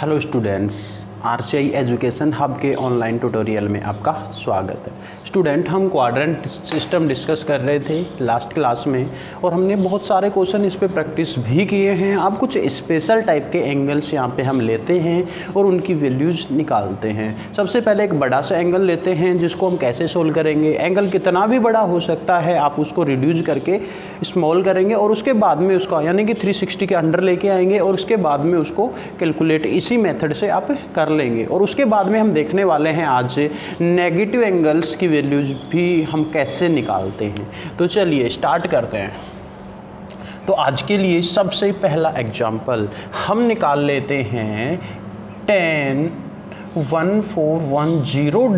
Hello students, RCI education hub के online tutorial में आपका स्वागत है। स्टूडेंट, हम क्वाड्रेंट सिस्टम डिस्कस कर रहे थे लास्ट क्लास में और हमने बहुत सारे क्वेश्चन इस पे प्रैक्टिस भी किए हैं। अब कुछ स्पेशल टाइप के एंगल्स यहाँ पे हम लेते हैं और उनकी वैल्यूज़ निकालते हैं। सबसे पहले एक बड़ा सा एंगल लेते हैं जिसको हम कैसे सोल्व करेंगे। एंगल कितना भी बड़ा हो सकता है, आप उसको रिड्यूस करके स्मॉल करेंगे और उसके बाद में उसका यानी कि 360 के अंडर लेके आएंगे और उसके बाद में उसको कैलकुलेट इसी मेथड से आप कर लेंगे। और उसके बाद में हम देखने वाले हैं आज से नेगेटिव एंगल्स की वैल्यूज भी हम कैसे निकालते हैं। तो चलिए स्टार्ट करते हैं। तो आज के लिए सबसे पहला एग्जांपल हम निकाल लेते हैं 10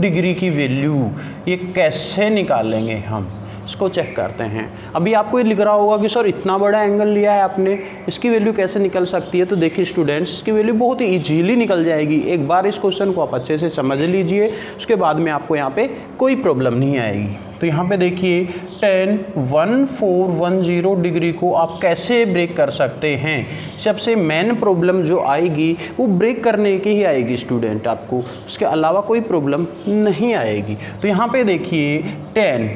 डिग्री की वैल्यू। ये कैसे निकालेंगे हम, इसको चेक करते हैं। अभी आपको ये लिख रहा होगा कि सर इतना बड़ा एंगल लिया है आपने, इसकी वैल्यू कैसे निकल सकती है। तो देखिए स्टूडेंट्स, इसकी वैल्यू बहुत ही ईजीली निकल जाएगी। एक बार इस क्वेश्चन को आप अच्छे से समझ लीजिए, उसके बाद में आपको यहाँ पे कोई प्रॉब्लम नहीं आएगी। तो यहाँ पे देखिए 10 डिग्री को आप कैसे ब्रेक कर सकते हैं। सबसे मेन प्रॉब्लम जो आएगी वो ब्रेक करने की ही आएगी स्टूडेंट, आपको उसके अलावा कोई प्रॉब्लम नहीं आएगी। तो यहाँ पे देखिए 10,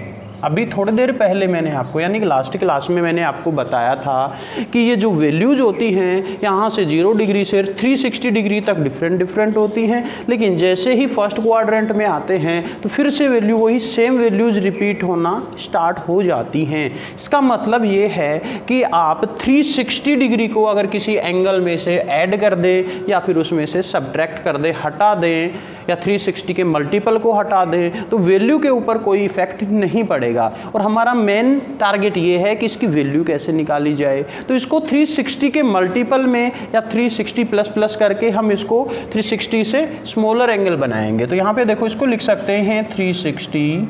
अभी थोड़ी देर पहले मैंने आपको यानी कि लास्ट क्लास में मैंने आपको बताया था कि ये जो वैल्यूज होती हैं यहाँ से 0 डिग्री से 360 डिग्री तक डिफरेंट होती हैं, लेकिन जैसे ही फर्स्ट क्वाड्रेंट में आते हैं तो फिर से वैल्यू वही सेम वैल्यूज रिपीट होना स्टार्ट हो जाती हैं। इसका मतलब ये है कि आप 360 डिग्री को अगर किसी एंगल में से ऐड कर दें या फिर उसमें से सब्ट्रैक्ट कर दें, हटा दें, या 360 के मल्टीपल को हटा दें, तो वैल्यू के ऊपर कोई इफेक्ट नहीं पड़ेगा। और हमारा मेन टारगेट ये है कि इसकी वैल्यू कैसे निकाली जाए। तो इसको 360 के मल्टीपल में या 360 प्लस प्लस करके हम इसको 360 से स्मॉलर एंगल बनाएंगे। तो यहाँ पे देखो इसको लिख सकते हैं 360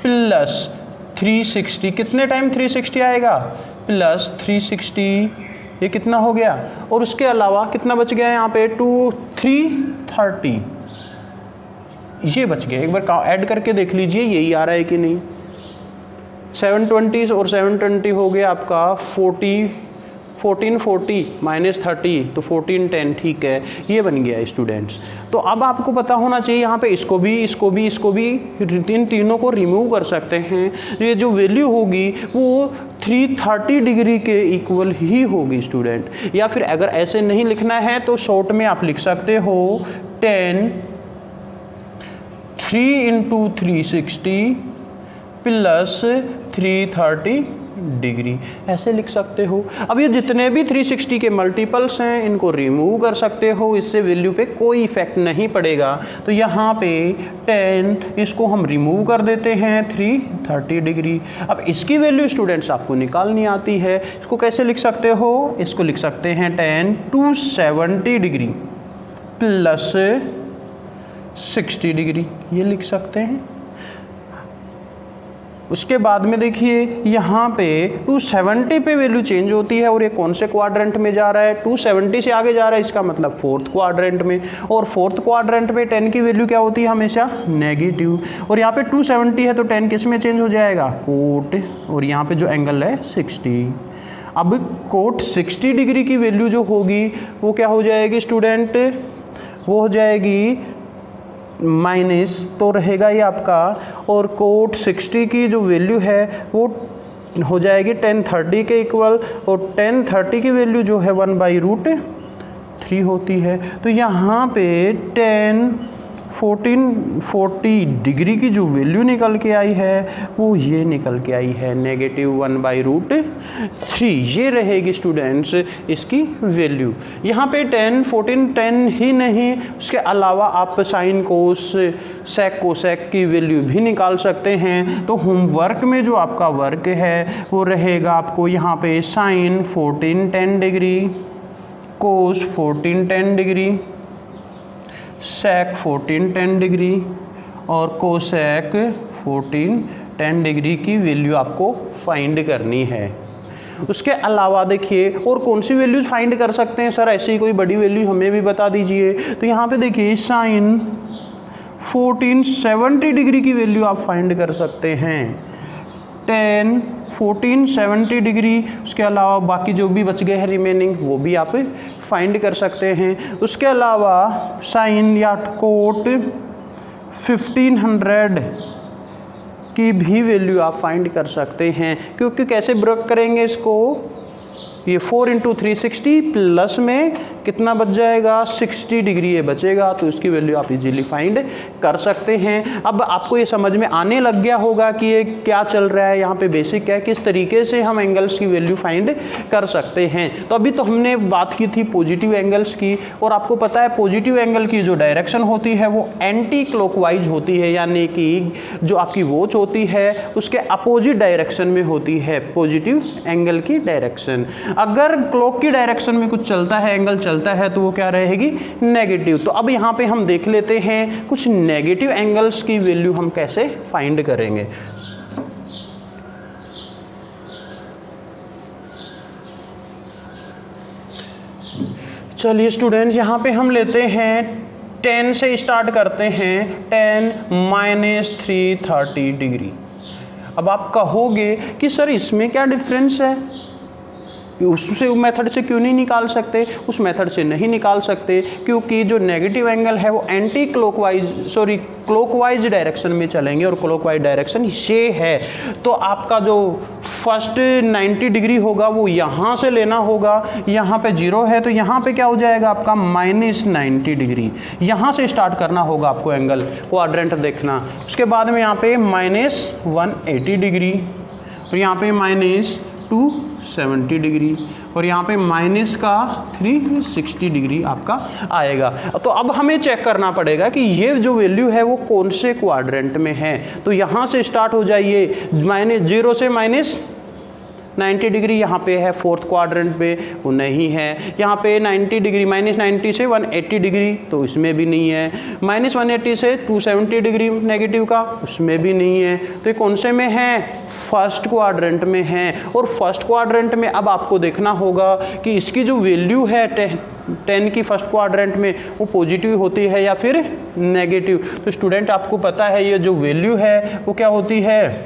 प्लस 360, कितने टाइम 360 आएगा, प्लस 360, ये कितना हो गया, और उसके अलावा कितना बच गया यहाँ पे 330, ये बच गया। एक बार ऐड करके देख लीजिए यही आ रहा है कि नहीं। 720 और 720 हो गया आपका 1440 माइनस 30, तो 1410, ठीक है, ये बन गया स्टूडेंट्स। तो अब आपको पता होना चाहिए यहाँ पे इसको भी इन तीनों को रिमूव कर सकते हैं। ये जो वैल्यू होगी वो 330 डिग्री के इक्वल ही होगी स्टूडेंट। या फिर अगर ऐसे नहीं लिखना है तो शॉर्ट में आप लिख सकते हो 3 × 360 प्लस 330 डिग्री, ऐसे लिख सकते हो। अब ये जितने भी 360 के मल्टीपल्स हैं इनको रिमूव कर सकते हो, इससे वैल्यू पे कोई इफेक्ट नहीं पड़ेगा। तो यहाँ पे 10, इसको हम रिमूव कर देते हैं 330 डिग्री। अब इसकी वैल्यू स्टूडेंट्स आपको निकालनी आती है, इसको कैसे लिख सकते हो, इसको लिख सकते हैं 10 to 70 डिग्री प्लस 60 डिग्री, ये लिख सकते हैं। उसके बाद में देखिए यहाँ पे 270 पे वैल्यू चेंज होती है और ये कौन से क्वाड्रेंट में जा रहा है, 270 से आगे जा रहा है, इसका मतलब फोर्थ क्वाड्रेंट में। और फोर्थ क्वाड्रेंट में 10 की वैल्यू क्या होती है, हमेशा नेगेटिव। और यहाँ पे 270 है तो 10 किस में चेंज हो जाएगा, कोट, और यहाँ पे जो एंगल है 60। अब कोट 60 डिग्री की वैल्यू जो होगी वो क्या हो जाएगी स्टूडेंट, वो हो जाएगी माइनस, तो रहेगा ये आपका, और कोट 60 की जो वैल्यू है वो हो जाएगी 1030 के इक्वल, और 1030 की वैल्यू जो है 1/√3 होती है। तो यहाँ पे 1440 डिग्री की जो वैल्यू निकल के आई है वो ये निकल के आई है, -1/√3, ये रहेगी स्टूडेंट्स इसकी वैल्यू। यहाँ पे 10, 14, 10 ही नहीं, उसके अलावा आप साइन कोस सेक कोसेक की वैल्यू भी निकाल सकते हैं। तो होमवर्क में जो आपका वर्क है वो रहेगा आपको यहाँ पे साइन 1410 डिग्री, कोस 1410 डिग्री, सेक 1410 डिग्री और कोसेक 1410 डिग्री की वैल्यू आपको फाइंड करनी है। उसके अलावा देखिए और कौन सी वैल्यूज फाइंड कर सकते हैं सर, ऐसी कोई बड़ी वैल्यू हमें भी बता दीजिए। तो यहाँ पे देखिए साइन 1470 डिग्री की वैल्यू आप फाइंड कर सकते हैं। 10 1470 डिग्री। उसके अलावा बाकी जो भी बच गए हैं रिमेनिंग वो भी आप फाइंड कर सकते हैं। उसके अलावा साइन या कोट 1500 की भी वैल्यू आप फाइंड कर सकते हैं, क्योंकि कैसे ब्रेक करेंगे इसको, ये 4 × 360 प्लस में कितना बच जाएगा 60 डिग्री ये बचेगा, तो इसकी वैल्यू आप इजीली फाइंड कर सकते हैं। अब आपको ये समझ में आने लग गया होगा कि ये क्या चल रहा है, यहाँ पे बेसिक है किस तरीके से हम एंगल्स की वैल्यू फाइंड कर सकते हैं। तो अभी तो हमने बात की थी पॉजिटिव एंगल्स की, और आपको पता है पॉजिटिव एंगल की जो डायरेक्शन होती है वो एंटी क्लॉकवाइज होती है, यानी कि जो आपकी वॉच होती है उसके अपोजिट डायरेक्शन में होती है पॉजिटिव एंगल की डायरेक्शन। अगर क्लॉक की डायरेक्शन में कुछ चलता है, एंगल चलता है, तो वो क्या रहेगी नेगेटिव। तो अब यहाँ पे हम देख लेते हैं कुछ नेगेटिव एंगल्स की वैल्यू हम कैसे फाइंड करेंगे। चलिए स्टूडेंट्स, यहाँ पे हम लेते हैं 10 से स्टार्ट करते हैं, 10 - 330 डिग्री। अब आप कहोगे कि सर इसमें क्या डिफरेंस है, उससे मेथड से क्यों नहीं निकाल सकते? उस मेथड से नहीं निकाल सकते क्योंकि जो नेगेटिव एंगल है वो एंटी क्लॉकवाइज डायरेक्शन में चलेंगे, और क्लॉकवाइज डायरेक्शन ये है। तो आपका जो फर्स्ट 90 डिग्री होगा वो यहाँ से लेना होगा, यहाँ पे 0 है तो यहाँ पे क्या हो जाएगा आपका -90 डिग्री। यहाँ से स्टार्ट करना होगा आपको एंगल क्वाड्रेंट देखना। उसके बाद में यहाँ पे -180 डिग्री, और यहाँ पे -270 डिग्री, और यहाँ पे माइनस का 360 डिग्री आपका आएगा। तो अब हमें चेक करना पड़ेगा कि ये जो वैल्यू है वो कौन से क्वाड्रेंट में है। तो यहाँ से स्टार्ट हो जाइए, -0 से -90 डिग्री यहाँ पे है, फोर्थ क्वाड्रेंट पे वो नहीं है। यहाँ पे 90 डिग्री, -90 से 180 डिग्री तो इसमें भी नहीं है। -180 से 270 डिग्री नेगेटिव का, उसमें भी नहीं है। तो ये कौन से में है? फर्स्ट क्वाड्रेंट में है। और फर्स्ट क्वाड्रेंट में अब आपको देखना होगा कि इसकी जो वैल्यू है 10 की फर्स्ट क्वाड्रेंट में वो पॉजिटिव होती है या फिर नेगेटिव। तो स्टूडेंट आपको पता है ये जो वैल्यू है वो क्या होती है?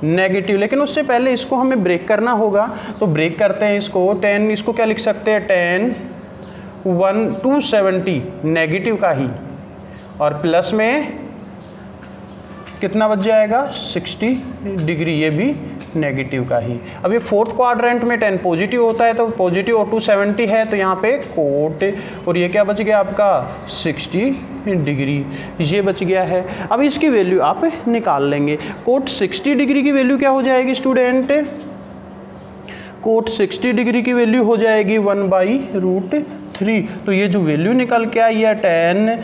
नेगेटिव। लेकिन उससे पहले इसको हमें ब्रेक करना होगा, तो ब्रेक करते हैं इसको। 10, इसको क्या लिख सकते हैं? 10 270 नेगेटिव का ही, और प्लस में कितना बच जाएगा 60 डिग्री, ये भी नेगेटिव का ही। अब ये फोर्थ क्वाड्रेंट में 10 पॉजिटिव होता है, तो पॉजिटिव और 270 है, तो यहाँ पे कोट, और ये क्या बच गया आपका 60 डिग्री, ये बच गया है। अब इसकी वैल्यू आप निकाल लेंगे। कोट 60 डिग्री की वैल्यू क्या हो जाएगी स्टूडेंट? कोट 60 डिग्री की वैल्यू हो जाएगी 1/√3। तो ये जो वैल्यू निकल के आई है 10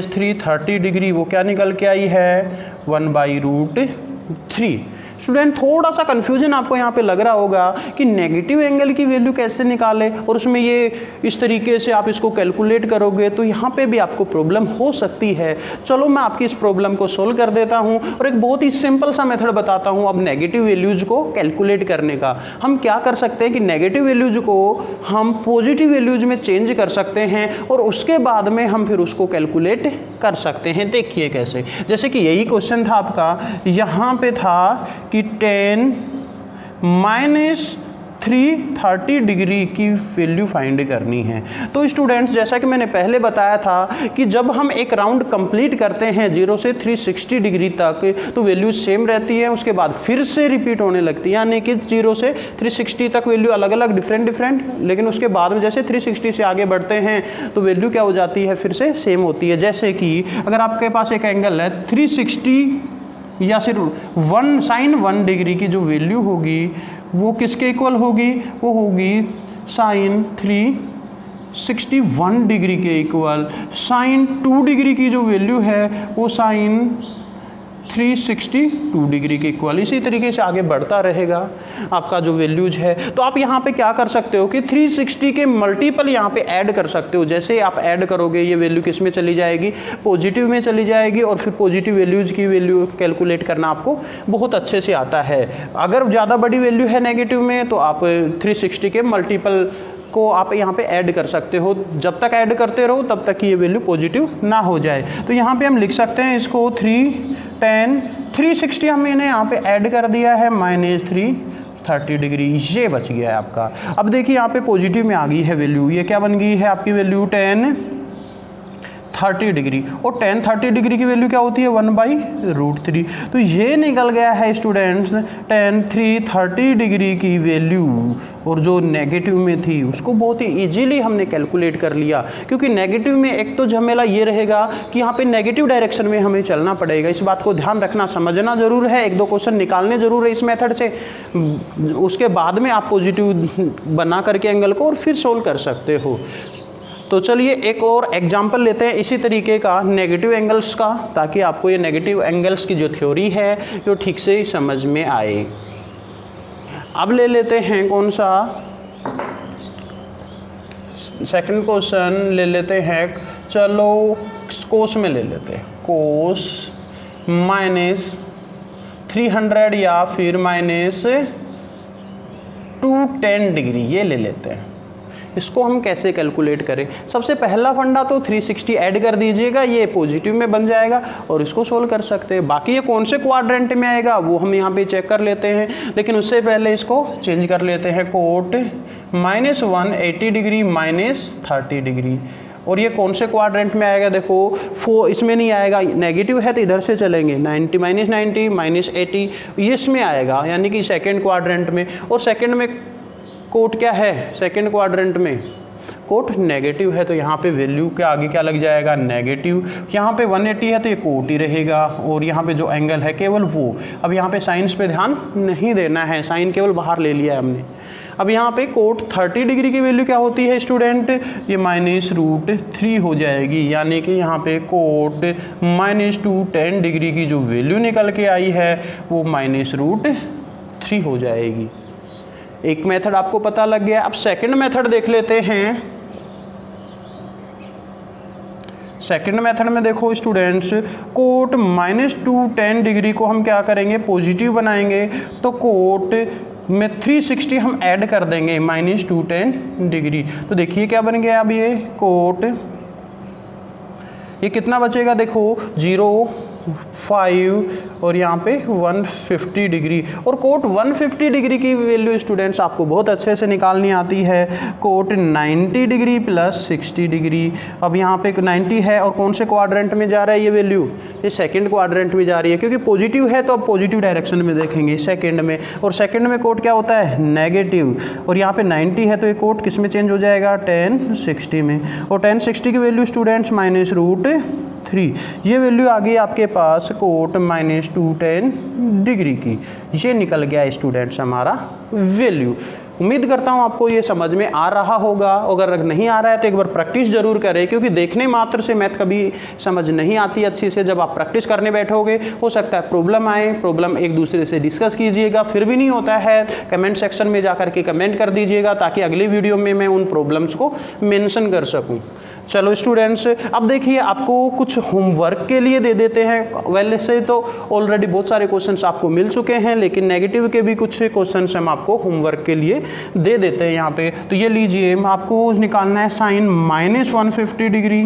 - 330 डिग्री, वो क्या निकल के आई है? 1/√3। स्टूडेंट थोड़ा सा कन्फ्यूजन आपको यहाँ पे लग रहा होगा कि नेगेटिव एंगल की वैल्यू कैसे निकालें, और उसमें ये इस तरीके से आप इसको कैलकुलेट करोगे तो यहाँ पे भी आपको प्रॉब्लम हो सकती है। चलो मैं आपकी इस प्रॉब्लम को सोल्व कर देता हूँ, और एक बहुत ही सिंपल सा मेथड बताता हूँ अब नेगेटिव वैल्यूज़ को कैलकुलेट करने का। हम क्या कर सकते हैं कि नेगेटिव वैल्यूज़ को हम पॉजिटिव वैल्यूज़ में चेंज कर सकते हैं, और उसके बाद में हम फिर उसको कैलकुलेट कर सकते हैं। देखिए कैसे, जैसे कि यही क्वेश्चन था आपका, यहाँ पे था कि 10 - 330 डिग्री की वैल्यू फाइंड करनी है। तो स्टूडेंट्स जैसा कि मैंने पहले बताया था कि जब हम एक राउंड कंप्लीट करते हैं 0 से 360 डिग्री तक, तो वैल्यू सेम रहती है, उसके बाद फिर से रिपीट होने लगती है, यानी कि 0 से 360 तक वैल्यू अलग अलग डिफरेंट, लेकिन उसके बाद में जैसे 360 से आगे बढ़ते हैं तो वैल्यू क्या हो जाती है? फिर से सेम होती है। जैसे कि अगर आपके पास एक एंगल है 360 या सिर्फ 1 sin 1 डिग्री की जो वैल्यू होगी वो किसके इक्वल होगी? वो होगी sin 361 डिग्री के इक्वल। sin 2 डिग्री की जो वैल्यू है वो sin 362 डिग्री के इक्वल। इसी तरीके से आगे बढ़ता रहेगा आपका जो वैल्यूज है। तो आप यहाँ पे क्या कर सकते हो कि 360 के मल्टीपल यहाँ पे ऐड कर सकते हो। जैसे आप ऐड करोगे ये वैल्यू किस में चली जाएगी? पॉजिटिव में चली जाएगी, और फिर पॉजिटिव वैल्यूज की वैल्यू कैलकुलेट करना आपको बहुत अच्छे से आता है। अगर ज़्यादा बड़ी वैल्यू है नेगेटिव में तो आप 360 के मल्टीपल को आप यहाँ पे ऐड कर सकते हो, जब तक ऐड करते रहो तब तक ये वैल्यू पॉजिटिव ना हो जाए। तो यहाँ पे हम लिख सकते हैं इसको 310 360 हमने यहाँ पे ऐड कर दिया है -330 डिग्री, ये बच गया है आपका। अब देखिए यहाँ पे पॉजिटिव में आ गई है वैल्यू, ये क्या बन गई है आपकी वैल्यू 1030 डिग्री, और 1030 डिग्री की वैल्यू क्या होती है 1/√3। तो ये निकल गया है स्टूडेंट्स 10 डिग्री की वैल्यू, और जो नेगेटिव में थी उसको बहुत ही इजीली हमने कैलकुलेट कर लिया, क्योंकि नेगेटिव में एक तो झमेला ये रहेगा कि यहाँ पे नेगेटिव डायरेक्शन में हमें चलना पड़ेगा। इस बात को ध्यान रखना, समझना ज़रूर है, 1-2 क्वेश्चन निकालने ज़रूर है इस मेथड से, उसके बाद में आप पॉजिटिव बना करके एंगल को और फिर सोल्व कर सकते हो। तो चलिए एक और एग्जाम्पल लेते हैं इसी तरीके का नेगेटिव एंगल्स का, ताकि आपको ये नेगेटिव एंगल्स की जो थ्योरी है वो ठीक से समझ में आए। अब ले लेते हैं कौन सा, सेकंड क्वेश्चन ले लेते हैं, चलो कोस में ले लेते हैं, कोस -300 या फिर -210 डिग्री, ये ले लेते हैं। इसको हम कैसे कैलकुलेट करें? सबसे पहला फंडा तो 360 ऐड कर दीजिएगा, ये पॉजिटिव में बन जाएगा और इसको सोल्व कर सकते हैं। बाकी ये कौन से क्वाड्रेंट में आएगा वो हम यहाँ पे चेक कर लेते हैं, लेकिन उससे पहले इसको चेंज कर लेते हैं। कोट -180 डिग्री -30 डिग्री, और ये कौन से क्वाड्रेंट में आएगा? देखो इसमें नहीं आएगा, नेगेटिव है तो इधर से चलेंगे, 90 -80 ये इसमें आएगा, यानी कि सेकेंड क्वाड्रेंट में। और सेकेंड में कोट क्या है? सेकेंड क्वाड्रेंट में कोट नेगेटिव है, तो यहाँ पे वैल्यू के आगे क्या लग जाएगा? नेगेटिव। यहाँ पे 180 है तो ये कोट ही रहेगा, और यहाँ पे जो एंगल है केवल वो। अब यहाँ पे साइंस पे ध्यान नहीं देना है, साइन केवल बाहर ले लिया है हमने। अब यहाँ पे कोट 30 डिग्री की वैल्यू क्या होती है स्टूडेंट? ये -√3 हो जाएगी, यानी कि यहाँ पे कोट -210 डिग्री की जो वैल्यू निकल के आई है वो -√3 हो जाएगी। एक मेथड आपको पता लग गया। अब सेकंड मेथड देख लेते हैं। सेकंड मेथड में देखो स्टूडेंट्स, कोट -210 डिग्री को हम क्या करेंगे? पॉजिटिव बनाएंगे। तो कोट में 360 हम ऐड कर देंगे -210 डिग्री। तो देखिए क्या बन गया अब ये कोट, ये कितना बचेगा? देखो 0, 5 और यहाँ पे 150 डिग्री। और कोट 150 डिग्री की वैल्यू स्टूडेंट्स आपको बहुत अच्छे से निकालनी आती है। Cot 90 degree plus 60 degree. अब यहाँ पे 90 है और कौन से क्वाड्रेंट में जा रहा है ये वैल्यू? ये सेकंड क्वाड्रेंट में जा रही है, क्योंकि पॉजिटिव है तो अब पॉजिटिव डायरेक्शन में देखेंगे सेकंड में। और सेकंड में कोट क्या होता है? नेगेटिव। और यहाँ पे 90 है तो ये कोट किस में चेंज हो जाएगा? 1060 में। और 1060 की वैल्यू स्टूडेंट्स -√3, ये वैल्यू आ गई आपके पास कोट -210 डिग्री की। ये निकल गया स्टूडेंट्स हमारा वैल्यू। उम्मीद करता हूँ आपको ये समझ में आ रहा होगा। अगर नहीं आ रहा है तो एक बार प्रैक्टिस जरूर करें, क्योंकि देखने मात्र से मैथ कभी समझ नहीं आती अच्छी से। जब आप प्रैक्टिस करने बैठोगे हो सकता है प्रॉब्लम आए, प्रॉब्लम एक दूसरे से डिस्कस कीजिएगा। फिर भी नहीं होता है कमेंट सेक्शन में जाकर के कमेंट कर दीजिएगा, ताकि अगली वीडियो में मैं उन प्रॉब्लम्स को मेंशन कर सकूँ। चलो स्टूडेंट्स, अब देखिए आपको कुछ होमवर्क के लिए दे देते हैं। वैसे तो ऑलरेडी बहुत सारे क्वेश्चंस आपको मिल चुके हैं, लेकिन नेगेटिव के भी कुछ क्वेश्चंस हम आपको होमवर्क के लिए दे देते हैं यहाँ पे। तो ये लीजिए, आपको निकालना है साइन -150 डिग्री,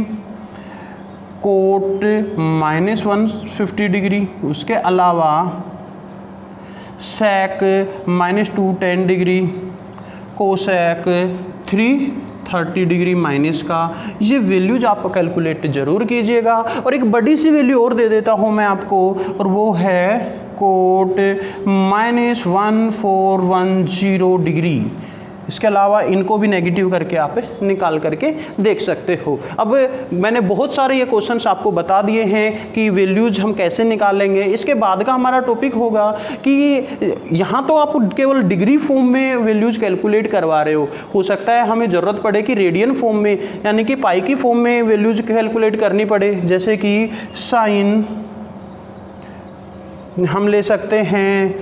कोट -150 डिग्री, उसके अलावा सेक -210 डिग्री, कोसेक 330 डिग्री माइनस का। ये वैल्यूज आप कैलकुलेट जरूर कीजिएगा। और एक बड़ी सी वैल्यू और दे देता हूँ मैं आपको, और वो है कोट -1410 डिग्री। इसके अलावा इनको भी नेगेटिव करके आप निकाल करके देख सकते हो। अब मैंने बहुत सारे ये क्वेश्चंस आपको बता दिए हैं कि वैल्यूज हम कैसे निकालेंगे। इसके बाद का हमारा टॉपिक होगा कि यहाँ तो आप केवल डिग्री फॉर्म में वैल्यूज कैलकुलेट करवा रहे हो सकता है हमें ज़रूरत पड़े कि रेडियन फॉर्म में, यानी कि पाई की फॉर्म में वैल्यूज कैलकुलेट करनी पड़े। जैसे कि साइन हम ले सकते हैं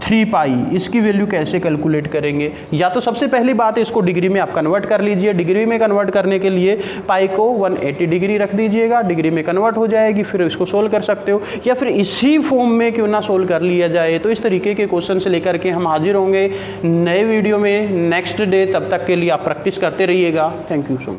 3 पाई, इसकी वैल्यू कैसे कैलकुलेट करेंगे? या तो सबसे पहली बात है इसको डिग्री में आप कन्वर्ट कर लीजिए। डिग्री में कन्वर्ट करने के लिए पाई को 180 डिग्री रख दीजिएगा, डिग्री में कन्वर्ट हो जाएगी, फिर इसको सोल्व कर सकते हो, या फिर इसी फॉर्म में क्यों ना सोल्व कर लिया जाए। तो इस तरीके के क्वेश्चन से लेकर के हम हाजिर होंगे नए वीडियो में नेक्स्ट डे। तब तक के लिए आप प्रैक्टिस करते रहिएगा। Thank you so much.